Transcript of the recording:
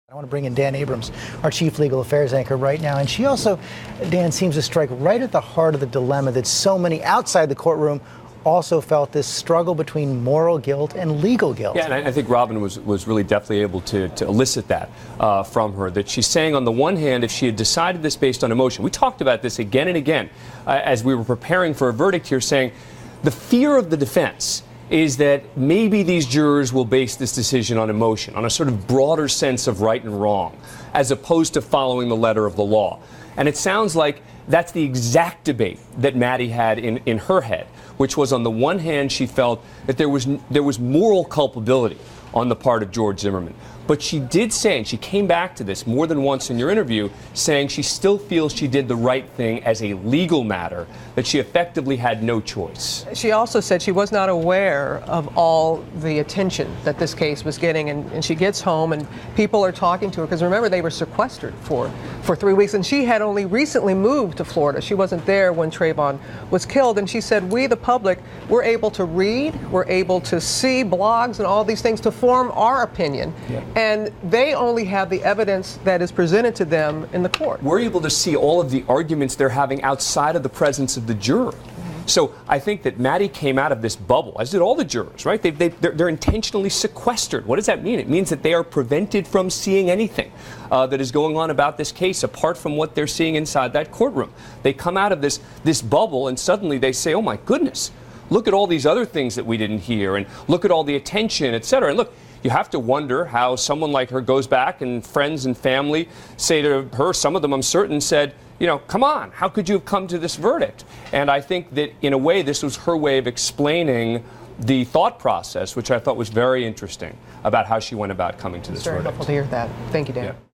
I want to bring in Dan Abrams, our chief legal affairs anchor right now. And she also, Dan, seems to strike right at the heart of the dilemma that so many outside the courtroom also felt, this struggle between moral guilt and legal guilt. Yeah, and I think Robin was really definitely able to elicit that from her, that she's saying on the one hand, if she had decided this based on emotion, we talked about this again and again as we were preparing for a verdict here, saying the fear of the defense is that maybe these jurors will base this decision on emotion, on a sort of broader sense of right and wrong, as opposed to following the letter of the law. And it sounds like that's the exact debate that Maddie had in her head, which was, on the one hand, she felt that there was moral culpability on the part of George Zimmerman. But she did say, and she came back to this more than once in your interview, saying she still feels she did the right thing as a legal matter, that she effectively had no choice. She also said she was not aware of all the attention that this case was getting, and she gets home and people are talking to her, because remember, they were sequestered for 3 weeks, and she had only recently moved to Florida. She wasn't there when Trayvon was killed, and she said, we, the public, we're able to read, we're able to see blogs and all these things to form our opinion. Yeah. And they only have the evidence that is presented to them in the court. We're able to see all of the arguments they're having outside of the presence of the juror. So I think that Maddie came out of this bubble, as did all the jurors, right? They're intentionally sequestered. What does that mean? It means that they are prevented from seeing anything that is going on about this case apart from what they're seeing inside that courtroom. They come out of this bubble and suddenly they say, oh my goodness, look at all these other things that we didn't hear, and look at all the attention, et cetera. And look, you have to wonder how someone like her goes back and friends and family say to her, some of them I'm certain said, you know, come on, how could you have come to this verdict? And I think that in a way this was her way of explaining the thought process, which I thought was very interesting about how she went about coming to this verdict. It's very helpful to hear that. Thank you, Dan. Yeah.